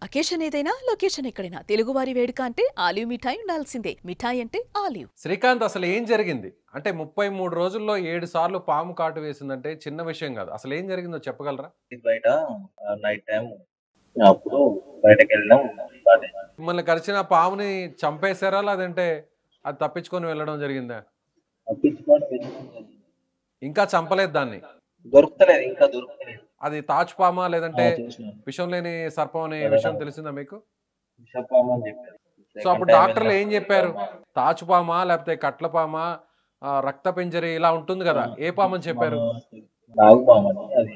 Occasion ఏదైనా location ఎక్కడైనా తెలుగువారి వేడుక అంటే ఆలివ్ మిఠాయి ఉండాల్సిందే. మిఠాయి అంటే ఆలివ్. శ్రీకాంత్ అసలు ఏం జరిగింది? అంటే 33 రోజుల్లో 7 సార్లు పాము కాటు వేసిందంటే చిన్న విషయం కాదు. అసలు ఏం జరిగిందో చెప్పగలరా? బయట నైట్ టైం అప్పుడు బయటకెళ్ళడం స్టార్ట్ అయింది. మిమ్మల్ని కరిచిన పాముని చంపేశారా? లేదంటే అది తప్పించుకొని వెళ్ళడం జరిగిందా? తప్పించుకొని వెళ్ళడం జరిగింది. ఇంకా చంపలేదు దాన్ని. దొరుకుతలేదు, ఇంకా దొరుకుతలేదు. అది తాచుపామా లేదంటే చూసినాను విషం లేని సర్పం అనే కదా, విషయం తెలిసిందా మీకు? విషపాము అని చెప్పారు. సో అప్పుడు డాక్టర్లు ఏం చెప్పారు? తాచుపామా లేకపోతే కట్లపామా, రక్త పింజరి ఇలా ఉంటుంది కదా, ఏ పాము అని చెప్పారు? నాగుపాము అని, అది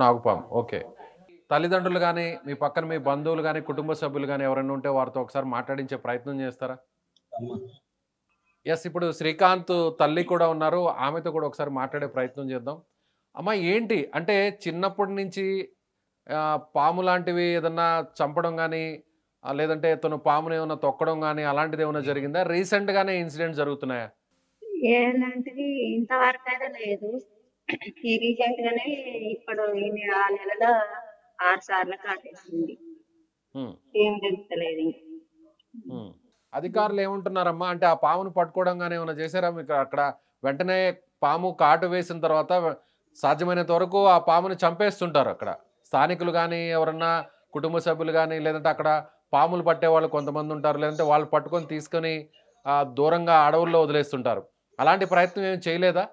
నాగుపాము. ఓకే. తల్లిదండ్రులు కానీ, మీ పక్కన మీ బంధువులు కానీ, కుటుంబ సభ్యులు కానీ ఎవరైనా ఉంటే వారితో ఒకసారి మాట్లాడించే ప్రయత్నం చేస్తారా? ఎస్, ఇప్పుడు శ్రీకాంత్ తల్లి కూడా ఉన్నారు, ఆమెతో కూడా ఒకసారి మాట్లాడే ప్రయత్నం చేద్దాం. అమ్మ ఏంటి అంటే చిన్నప్పటి నుంచి పాము లాంటివి ఏదన్నా చంపడం కానీ, లేదంటే తను పాముని ఏమైనా తొక్కడం కానీ అలాంటిది ఏమైనా జరిగిందా? రీసెంట్గానే ఇన్సిడెంట్ జరుగుతున్నాయా? ఎలాంటివి ఇంతవరకు అయితే లేదు. ఈ రీసెంట్ గానే ఇప్పుడు ఆ నెలలో 6 సార్లు కాటేసింది. ఏం తెలుస్తలేదు ఇంకా. అధికారులు ఏమంటున్నారమ్మా? అంటే ఆ పామును పట్టుకోవడం కానీ ఏమైనా చేశారా మీకు? అక్కడ వెంటనే పాము కాటు వేసిన తర్వాత సాధ్యమైనంత వరకు ఆ పాముని చంపేస్తుంటారు అక్కడ స్థానికులు కానీ, ఎవరన్నా కుటుంబ సభ్యులు కానీ, లేదంటే అక్కడ పాములు పట్టే వాళ్ళు కొంతమంది ఉంటారు, లేదంటే వాళ్ళు పట్టుకొని తీసుకొని దూరంగా అడవుల్లో వదిలేస్తుంటారు. అలాంటి ప్రయత్నం ఏం చేయలేదా?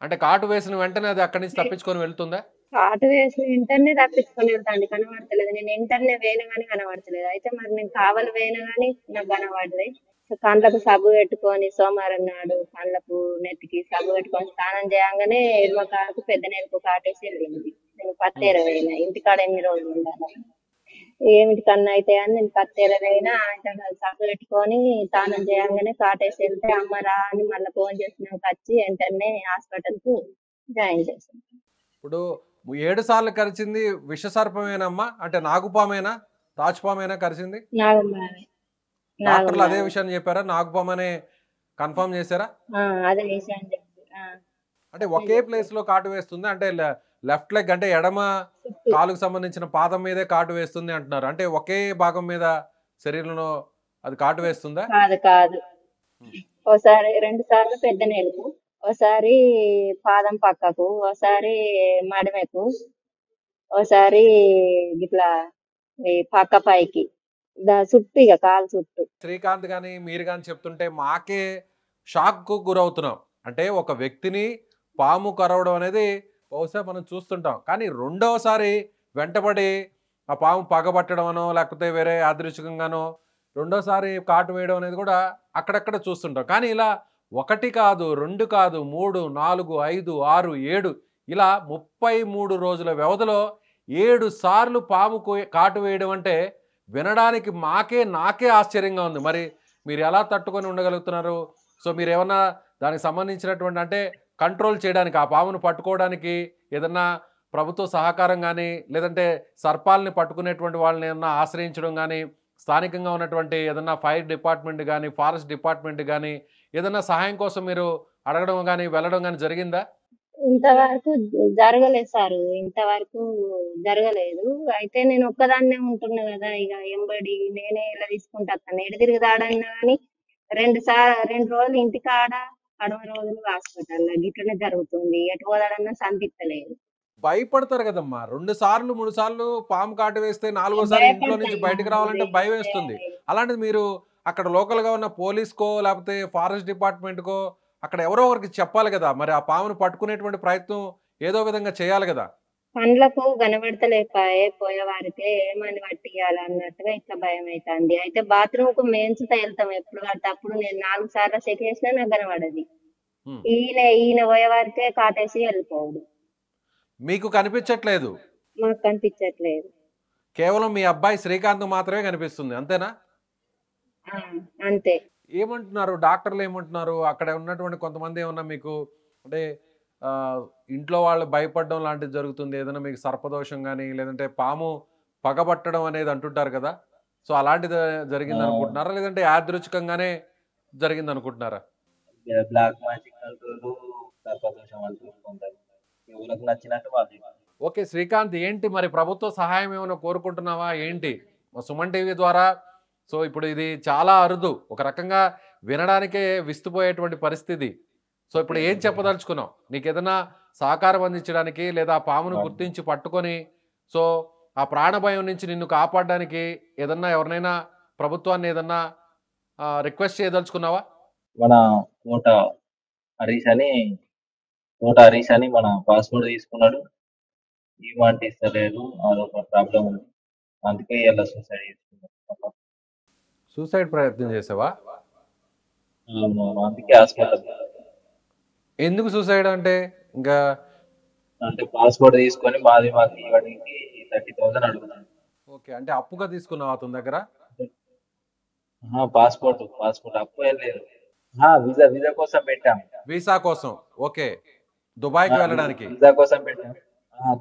అంటే కాటు వేసిన వెంటనే అది అక్కడి నుంచి తప్పించుకొని వెళ్తుందా? కాటు వేసిన వెంటనే తప్పించుకొని వెళ్తాండి, కనబడతలేదు. నేను వెంటనే వేయను కానీ కనబడతలేదు. అయితే మరి నేను కావాలి వేయను కానీ నాకు కనబడలేదు. కండ్లకు సబ్బు పెట్టుకొని సోమవారం నాడు కండ్లకు నెత్తికి సబ్బు పెట్టుకొని స్నానం చేయగానే ఎడమకాలకు పెద్ద నెలకు కాటేసి వెళ్ళింది. నేను పత్తేర వేయిన, ఇంటికాడ ఎన్ని రోజులు ఉండాలి, ఏమిటి కన్నా అయితే అని నేను పత్తేర వేయిన. సబ్బు పెట్టుకొని స్నానం చేయగానే కాటేసి వెళ్తే అమ్మ రా అని మళ్ళీ ఫోన్ చేసినాక వచ్చి వెంటనే హాస్పిటల్ కు జాయిన్ చేశాను. ఇప్పుడు 7 సార్లు కరిచింది విషసర్పమేనమ్మా? అంటే నాగుపామేనా, తాచుపామేనా కరిచింది? డాక్టర్లు అదే విషయాన్ని చెప్పారా? నాగుపామనే కన్ఫర్మ్ చేశారా? అదే విషయం అంటే ఒకే ప్లేస్ లో కాటు వేస్తుంది అంటే లెఫ్ట్ లెగ్ అంటే ఎడమ కాలుకు సంబంధించిన పాదం మీదే కాటు వేస్తుంది అంటున్నారు. అంటే ఒకే భాగం మీద శరీరంలో అది కాటు వేస్తుందా? కాదు కాదు, ఓసారి 2 సార్లు పెద్ద నేలకు, ఓసారి పాదం పక్కకు, ఓసారి మడమెకు, ఓసారి ఇట్లా పక్క పైకి చుట్టూ, ఇక కాలు చుట్టూ. శ్రీకాంత్ గాని మీరు కానీ చెప్తుంటే మాకే షాక్ కు గురవుతున్నాం. అంటే ఒక వ్యక్తిని పాము కరవడం అనేది బహుశా మనం చూస్తుంటాం, కానీ రెండవసారి వెంటబడి ఆ పాము పగబట్టడం అనో లేకపోతే వేరే యాదృచ్ఛికంగానో రెండోసారి కాటు వేయడం అనేది కూడా అక్కడక్కడ చూస్తుంటాం. కానీ ఇలా 1 కాదు, 2 కాదు, 3, 4, 5, 6, 7 ఇలా 33 రోజుల వ్యవధిలో 7 సార్లు పాము కాటు వేయడం అంటే వినడానికి నాకే ఆశ్చర్యంగా ఉంది. మరి మీరు ఎలా తట్టుకొని ఉండగలుగుతున్నారు? సో మీరు ఏమన్నా దానికి సంబంధించినటువంటి అంటే కంట్రోల్ చేయడానికి, ఆ పామును పట్టుకోవడానికి ఏదన్నా ప్రభుత్వ సహకారం కానీ, లేదంటే సర్పాలని పట్టుకునేటువంటి వాళ్ళని ఏమన్నా ఆశ్రయించడం కానీ, స్థానికంగా ఉన్నటువంటి ఏదన్నా ఫైర్ డిపార్ట్మెంట్ కానీ, ఫారెస్ట్ డిపార్ట్మెంట్ కానీ ఏదన్నా సహాయం కోసం మీరు అడగడం కానీ వెళ్ళడం కానీ జరిగిందా? ఇంతవరకు జరగలేదు సార్, ఇంతవరకు జరగలేదు. అయితే నేను ఒక్కదాన్నే ఉంటున్నా కదా, ఇక ఎంబడి నేనే ఇలా తీసుకుంటా ఎటు తిరుగుతాడన్నా కానీ 2 రోజులు ఇంటికాడ, 10 రోజులు హాస్పిటల్లో గిట్లనే జరుగుతుంది. ఎటు పోదాడన్నా సంతిత్తలేదు. భయపడతారు కదమ్మా. 2 సార్లు 3 సార్లు పాము కాటు వేస్తే 4వసారి ఇంట్లో నుంచి బయటకు రావాలంటే భయం వేస్తుంది. అలాంటిది మీరు అక్కడ లోకల్గా ఉన్న పోలీస్కో లేకపోతే ఫారెస్ట్ డిపార్ట్మెంట్కో అక్కడ ఎవరో ఒకరికి చెప్పాలి కదా. మరి ఆ పామును పట్టుకునేటువంటి ప్రయత్నం ఏదో విధంగా చేయాలి కదా. పండ్లకు కనబడతలేపాయే, పోయేవారికే ఏమని పట్టియాలన్నట్టుగా ఇట్లా భయం అవుతుంది. అయితే బాత్రూమ్ కు మేంచుతా వెళ్తాం ఎప్పుడు పడితే అప్పుడు. నేను 4 సార్లు చెక్ చేసినా నాకు కనబడది. ఈయన పోయేవారికే కాటేసి వెళ్ళిపోవడు. మీకు కనిపించట్లేదు? మాకు కనిపించట్లేదు. కేవలం మీ అబ్బాయి శ్రీకాంత్ మాత్రమే కనిపిస్తుంది, అంతేనా? అంతే. ఏమంటున్నారు డాక్టర్లు? ఏమంటున్నారు అక్కడ ఉన్నటువంటి కొంతమంది? ఏమన్నా మీకు అంటే ఇంట్లో వాళ్ళు భయపడడం లాంటిది జరుగుతుంది, ఏదైనా మీకు సర్పదోషం కానీ లేదంటే పాము పగబట్టడం అనేది అంటుంటారు కదా, సో అలాంటిది జరిగింది అనుకుంటున్నారా లేదంటే యాదృచ్ఛికంగానే జరిగింది అనుకుంటున్నారా? బ్లాక్ మ్యాజిక్ అంటారు, సర్పదోషం అంటూ ఉంటారు. ఎవరికి నచ్చినట్టు వాళ్ళు. ఓకే శ్రీకాంత్, ఏంటి మరి ప్రభుత్వ సహాయం ఏమైనా కోరుకుంటున్నావా ఏంటి? సుమన్ టీవీ ద్వారా సో ఇప్పుడు ఇది చాలా అరుదు, ఒక రకంగా వినడానికే విస్తుపోయేటువంటి పరిస్థితి. సో ఇప్పుడు ఏం చెప్పదలుచుకున్నావు? నీకు ఏదైనా సహకారం అందించడానికి లేదా ఆ పామును గుర్తించి పట్టుకొని సో ఆ ప్రాణభయం నుంచి నిన్ను కాపాడడానికి ఏదన్నా ఎవరినైనా ప్రభుత్వాన్ని ఏదన్నా రిక్వెస్ట్ చేయదలుచుకున్నావా? మన తోట హరీష్ అని మన పాస్పోర్ట్ తీసుకున్నాడు. ఈమాంటి ఇస్తలేదు, అదొక ప్రాబ్లం ఉంది. అందుకే ఇలా సూసైడ్ చేసుకున్నాడు. సూసైడ్ ప్రయత్నం చేసావా? అందుకే హాస్పిటల్. ఎందుకు సూసైడ్ అంటే? ఇంకా అంటే పాస్పోర్ట్ తీసుకొని మాకు ఇవ్వడానికి 30,000 అడుగుతాను. ఓకే, అంటే అప్పుగా తీసుకున్నావు అతని దగ్గర? పాస్పోర్ట్ అప్పు ఏం లేదు. వీసా కోసం పెట్టాం. వీసా కోసం, ఓకే, దుబాయ్కి వెళ్ళడానికి. వీసా కోసం పెట్టాం.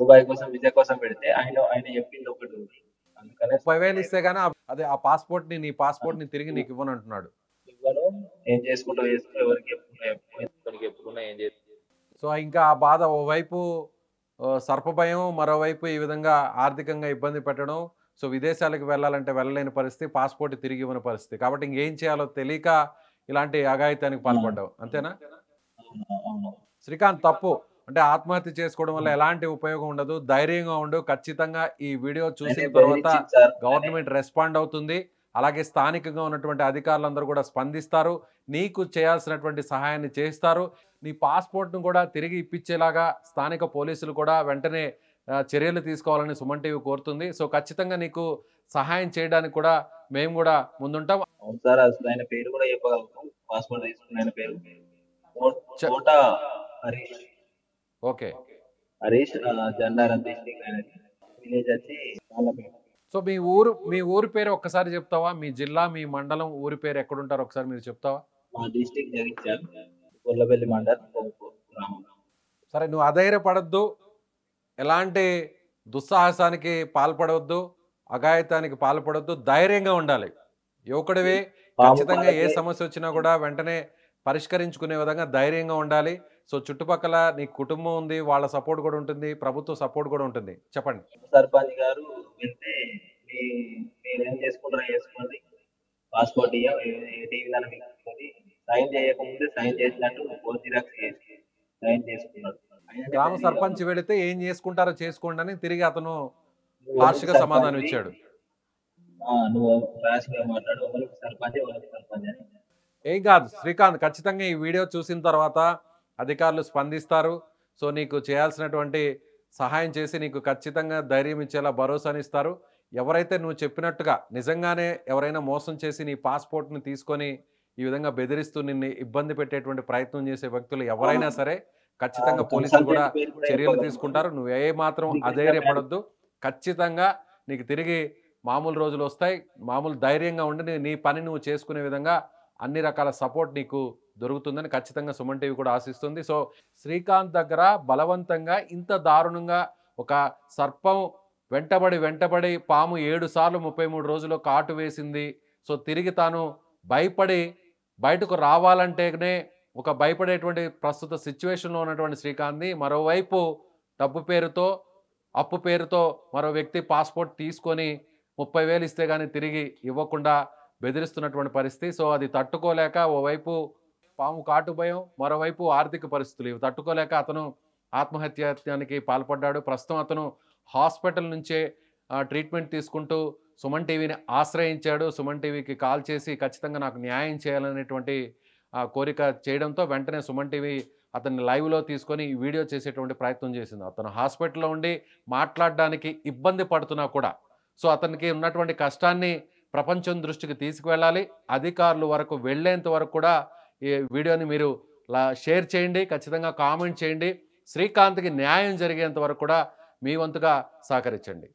దుబాయ్ కోసం వీసా కోసం పెడితే ఆయన చెప్పింది ఒకటి ఉంది. అందుకనే 30,000 ఇస్తే గానీ అదే ఆ పాస్పోర్ట్ ని, నీ పాస్పోర్ట్ ని తిరిగి నీకు ఇవ్వను అంటున్నాడు. ఇవ్వను, ఏం చేసుకుంటూ చేసుకో, ఎవరికి చెప్పుకున్నా ఏం చేస్తా. సో ఇంకా ఆ బాధ, ఓవైపు సర్పభయం, మరోవైపు ఈ విధంగా ఆర్థికంగా ఇబ్బంది పెట్టడం, సో విదేశాలకు వెళ్ళాలంటే వెళ్ళలేని పరిస్థితి, పాస్పోర్ట్ తిరిగి ఇవ్వని పరిస్థితి. కాబట్టి ఇంకేం చేయాలో తెలియక ఇలాంటి అఘాయిత్యానికి పాల్పడ్డావు, అంతేనా? అవును. శ్రీకాంత్, తప్పు అంటే ఆత్మహత్య చేసుకోవడం వల్ల ఎలాంటి ఉపయోగం ఉండదు. ధైర్యంగా ఉండు. ఖచ్చితంగా ఈ వీడియో చూసిన తర్వాత గవర్నమెంట్ రెస్పాండ్ అవుతుంది. అలాగే స్థానికంగా ఉన్నటువంటి అధికారులందరూ కూడా స్పందిస్తారు, నీకు చేయాల్సినటువంటి సహాయాన్ని చేస్తారు. నీ పాస్పోర్ట్ను కూడా తిరిగి ఇప్పించేలాగా స్థానిక పోలీసులు కూడా వెంటనే చర్యలు తీసుకోవాలని సుమన్ టీవీ కోరుతుంది. సో ఖచ్చితంగా నీకు సహాయం చేయడానికి కూడా మేము కూడా ముందుంటాం. అవును సార్, అసలు ఆయన పేరు కూడా చెప్పగలుగుతాం. పాస్పోర్ట్ తీసుకున్న ఆయన పేరు తోట హరీష్. ఓకే, హరీష్, జండారం డిస్ట్రిక్ట్, ఆయన విలేజ్ వచ్చి వాళ్ళపేట. సో మీ ఊరి పేరు ఒక్కసారి చెప్తావా? మీ జిల్లా, మీ మండలం, ఊరి పేరు ఎక్కడుంటారో ఒకసారి మీరు చెప్తావా? మా డిస్ట్రిక్ట్ జగిత్యాల, కొల్లపల్లి మండలం, గ్రామం. సరే, నువ్వు అధైర్యపడద్దు, ఎలాంటి దుస్సాహసానికి పాల్పడవద్దు, అఘాయితానికి పాల్పడవద్దు, ధైర్యంగా ఉండాలి. యువకుడివే, ఖచ్చితంగా ఏ సమస్య వచ్చినా కూడా వెంటనే పరిష్కరించుకునే విధంగా ధైర్యంగా ఉండాలి. సో చుట్టుపక్కల నీ కుటుంబం ఉంది, వాళ్ళ సపోర్ట్ కూడా ఉంటుంది, ప్రభుత్వ సపోర్ట్ కూడా ఉంటుంది. చెప్పండి. సర్పంచ్ గారు వెళ్తే మీరేం చేసుకుంటారో చేసుకోండి, పాస్పోర్ట్ సైన్ చేయకముందే సైన్ చేసినట్టు జిరాక్స్ చేసి సైన్ చేసుకున్నాడు. గ్రామ సర్పంచ్ వెళితే ఏం చేసుకుంటారో చేసుకోండి అని తిరిగి అతను హార్ష్గా సమాధానం ఇచ్చాడు. నువ్వు ర్యాష్గా మాట్లాడు, సర్పంచ్ అని. ఏం కాదు శ్రీకాంత్, ఖచ్చితంగా ఈ వీడియో చూసిన తర్వాత అధికారులు స్పందిస్తారు. సో నీకు చేయాల్సినటువంటి సహాయం చేసి నీకు ఖచ్చితంగా ధైర్యం ఇచ్చేలా భరోసానిస్తారు. ఎవరైతే నువ్వు చెప్పినట్టుగా నిజంగానే ఎవరైనా మోసం చేసి నీ పాస్పోర్ట్ని తీసుకొని ఈ విధంగా బెదిరిస్తూ నిన్ను ఇబ్బంది పెట్టేటువంటి ప్రయత్నం చేసే వ్యక్తులు ఎవరైనా సరే ఖచ్చితంగా పోలీసులు కూడా చర్యలు తీసుకుంటారు. నువ్వు ఏ మాత్రం అధైర్యపడొద్దు. ఖచ్చితంగా నీకు తిరిగి మామూలు రోజులు వస్తాయి. మామూలు ధైర్యంగా ఉండి నీ పని నువ్వు చేసుకునే విధంగా అన్ని రకాల సపోర్ట్ నీకు దొరుకుతుందని ఖచ్చితంగా సుమన్ టీవీ కూడా ఆశిస్తుంది. సో శ్రీకాంత్ దగ్గర బలవంతంగా ఇంత దారుణంగా ఒక సర్పం వెంటబడి పాము 7 సార్లు 33 రోజుల్లో కాటు వేసింది. సో తిరిగి తాను భయపడి బయటకు రావాలంటేనే ఒక భయపడేటువంటి ప్రస్తుత సిచ్యువేషన్లో ఉన్నటువంటి శ్రీకాంత్ని మరోవైపు డబ్బు పేరుతో, అప్పు పేరుతో మరో వ్యక్తి పాస్పోర్ట్ తీసుకొని 30,000 ఇస్తే కానీ తిరిగి ఇవ్వకుండా బెదిరిస్తున్నటువంటి పరిస్థితి. సో అది తట్టుకోలేక ఓవైపు పాము కాటు భయం, మరోవైపు ఆర్థిక పరిస్థితులు, ఇవి తట్టుకోలేక అతను ఆత్మహత్యానికి పాల్పడ్డాడు. ప్రస్తుతం అతను హాస్పిటల్ నుంచే ట్రీట్మెంట్ తీసుకుంటూ సుమన్ టీవీని ఆశ్రయించాడు. సుమన్ టీవీకి కాల్ చేసి ఖచ్చితంగా నాకు న్యాయం చేయాలనేటువంటి కోరిక చేయడంతో వెంటనే సుమన్ టీవీ అతన్ని లైవ్లో తీసుకొని ఈ వీడియో చేసేటువంటి ప్రయత్నం చేసింది. అతను హాస్పిటల్లో ఉండి మాట్లాడడానికి ఇబ్బంది పడుతున్నా కూడా సో అతనికి ఉన్నటువంటి కష్టాన్ని ప్రపంచం దృష్టికి తీసుకువెళ్ళాలి. అధికారుల వరకు వెళ్ళేంత వరకు కూడా ఈ వీడియోని మీరు షేర్ చేయండి, ఖచ్చితంగా కామెంట్ చేయండి. శ్రీకాంత్కి న్యాయం జరిగేంత వరకు కూడా మీ వంతుగా సహకరించండి.